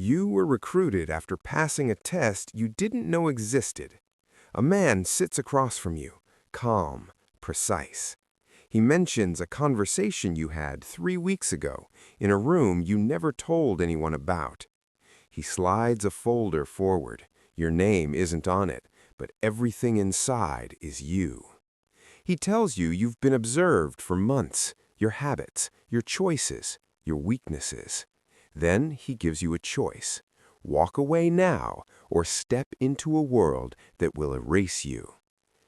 You were recruited after passing a test you didn't know existed. A man sits across from you, calm, precise. He mentions a conversation you had 3 weeks ago in a room you never told anyone about. He slides a folder forward. Your name isn't on it, but everything inside is you. He tells you you've been observed for months, your habits, your choices, your weaknesses. Then he gives you a choice. Walk away now or step into a world that will erase you.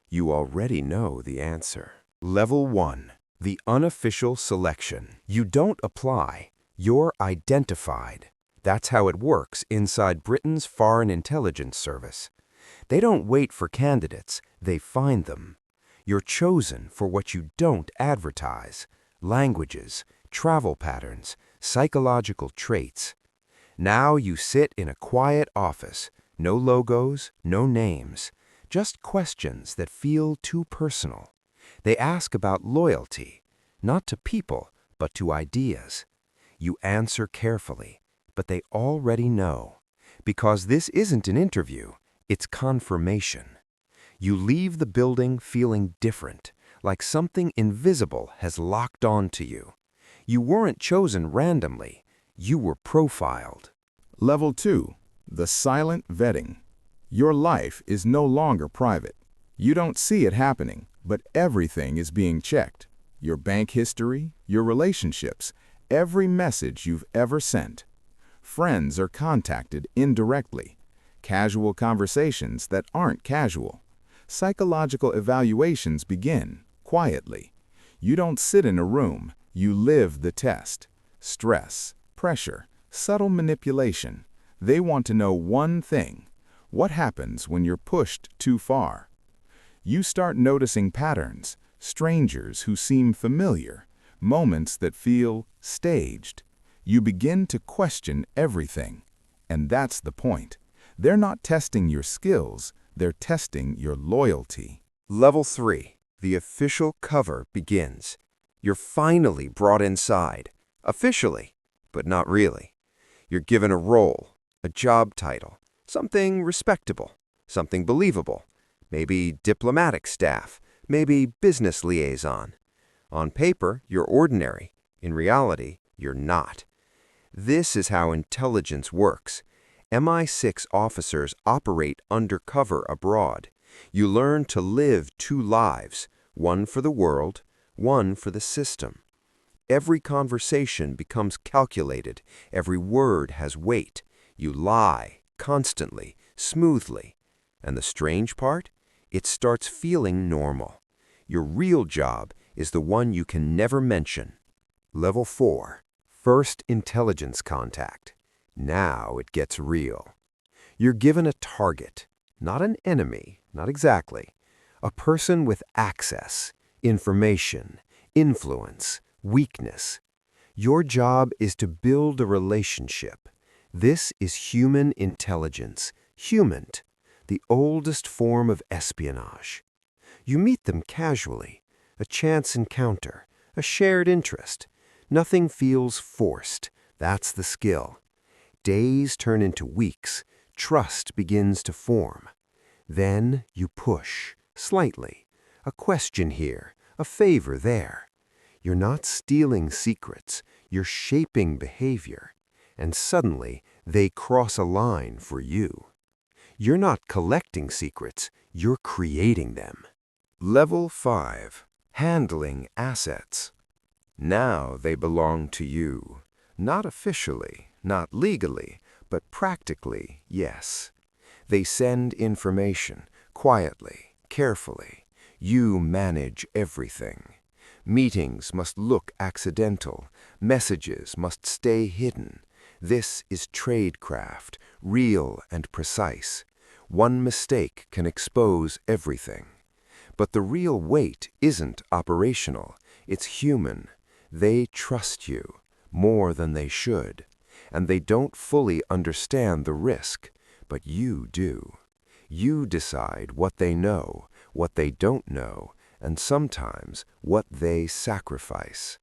You already know the answer. Level 1. The unofficial selection. You don't apply, you're identified. That's how it works inside Britain's Foreign Intelligence Service. They don't wait for candidates, they find them. You're chosen for what you don't advertise: languages, travel patterns, psychological traits. Now you sit in a quiet office, no logos, no names, just questions that feel too personal. They ask about loyalty, not to people, but to ideas. You answer carefully, but they already know. Because this isn't an interview, it's confirmation. You leave the building feeling different, like something invisible has locked onto you. You weren't chosen randomly, you were profiled. Level 2. The silent vetting. Your life is no longer private. You don't see it happening, but everything is being checked. Your bank history, your relationships, every message you've ever sent. Friends are contacted indirectly. Casual conversations that aren't casual. Psychological evaluations begin, quietly. You don't sit in a room, you live the test. Stress, pressure, subtle manipulation. They want to know one thing: what happens when you're pushed too far? You start noticing patterns, strangers who seem familiar, moments that feel staged. You begin to question everything. And that's the point. They're not testing your skills, they're testing your loyalty. Level 3. The official cover begins. You're finally brought inside. Officially, but not really. You're given a role, a job title, something respectable, something believable. Maybe diplomatic staff, maybe business liaison. On paper, you're ordinary. In reality, you're not. This is how intelligence works. MI6 officers operate undercover abroad. You learn to live two lives, one for the world, one for the system. Every conversation becomes calculated. Every word has weight. You lie, constantly, smoothly. And the strange part? It starts feeling normal. Your real job is the one you can never mention. Level 4. First intelligence contact. Now it gets real. You're given a target, not an enemy, not exactly. A person with access, information, influence, weakness. Your job is to build a relationship. This is human intelligence, humant, the oldest form of espionage. You meet them casually, a chance encounter, a shared interest. Nothing feels forced. That's the skill. Days turn into weeks. Trust begins to form. Then you push, slightly. A question here, a favor there. You're not stealing secrets. You're shaping behavior. And suddenly, they cross a line for you. You're not collecting secrets. You're creating them. Level 5. Handling assets. Now they belong to you. Not officially, not legally, but practically, yes. They send information, quietly, carefully. You manage everything. Meetings must look accidental. Messages must stay hidden. This is tradecraft, real and precise. One mistake can expose everything. But the real weight isn't operational. It's human. They trust you more than they should. And they don't fully understand the risk, but you do. You decide what they know, what they don't know, and sometimes what they sacrifice.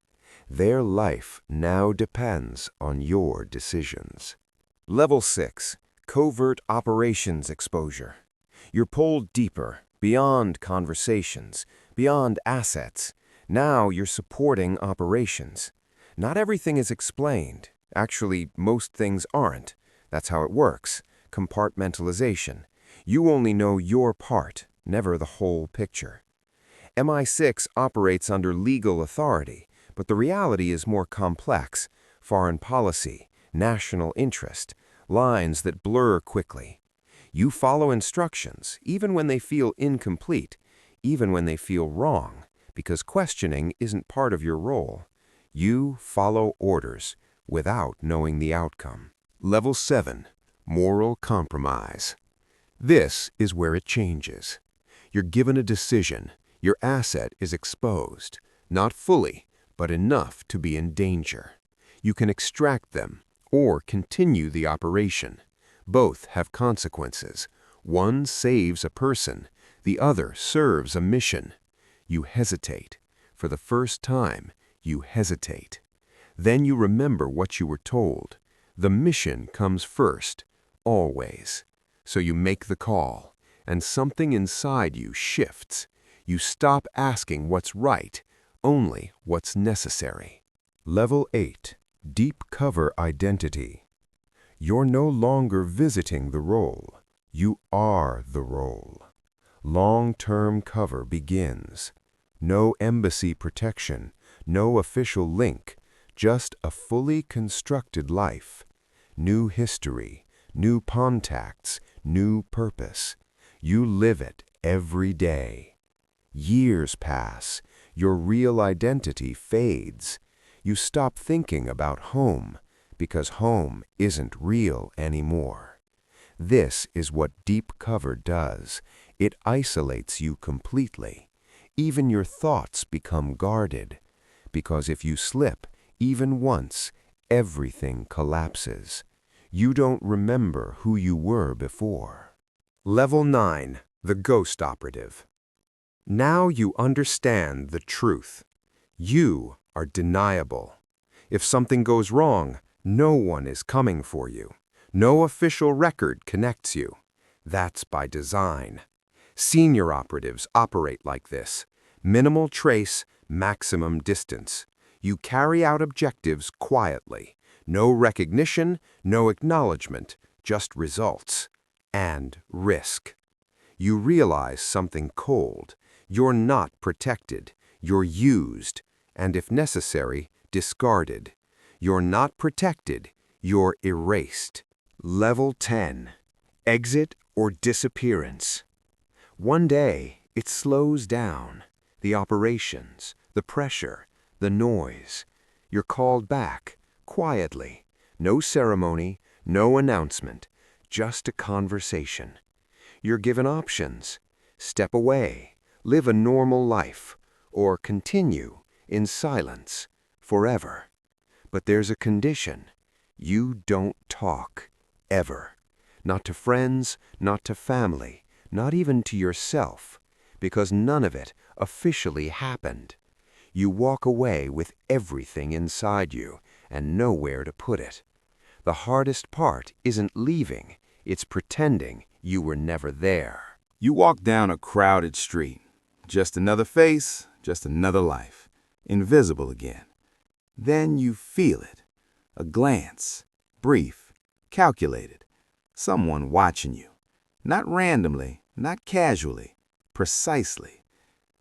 Their life now depends on your decisions. Level 6. Covert operations exposure. You're pulled deeper, beyond conversations, beyond assets. Now you're supporting operations. Not everything is explained. Actually, most things aren't. That's how it works. Compartmentalization. You only know your part, never the whole picture. MI6 operates under legal authority, but the reality is more complex. Foreign policy, national interest, lines that blur quickly. You follow instructions, even when they feel incomplete, even when they feel wrong, because questioning isn't part of your role. You follow orders without knowing the outcome. Level 7. Moral compromise. This is where it changes. You're given a decision. Your asset is exposed, not fully, but enough to be in danger. You can extract them or continue the operation. Both have consequences. One saves a person, the other serves a mission. You hesitate. For the first time, you hesitate. Then you remember what you were told. The mission comes first, always. So you make the call, and something inside you shifts. You stop asking what's right, only what's necessary. Level 8. Deep cover identity. You're no longer visiting the role. You are the role. Long-term cover begins. No embassy protection, no official link, just a fully constructed life. New history, new contacts, new purpose. You live it every day. Years pass. Your real identity fades. You stop thinking about home, because home isn't real anymore. This is what deep cover does. It isolates you completely. Even your thoughts become guarded, because if you slip, even once, everything collapses. You don't remember who you were before. Level 9. The Ghost Operative. Now you understand the truth. You are deniable. If something goes wrong, no one is coming for you. No official record connects you. That's by design. Senior operatives operate like this. Minimal trace, maximum distance. You carry out objectives quietly. No recognition, no acknowledgement, just results. And risk. You realize something cold. You're not protected. You're used. And if necessary, discarded. You're not protected. You're erased. Level 10. Exit or disappearance. One day, it slows down. The operations, the pressure, the noise. You're called back, quietly. No ceremony, no announcement, just a conversation. You're given options. Step away, live a normal life, or continue in silence forever. But there's a condition. You don't talk, ever. Not to friends, not to family, not even to yourself, because none of it officially happened. You walk away with everything inside you and nowhere to put it. The hardest part isn't leaving, it's pretending you were never there. You walk down a crowded street. Just another face, just another life. Invisible again. Then you feel it. A glance. Brief. Calculated. Someone watching you. Not randomly, not casually. Precisely.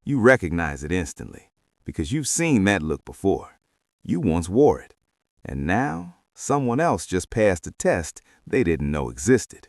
You recognize it instantly, because you've seen that look before. You once wore it. And now, someone else just passed a test they didn't know existed.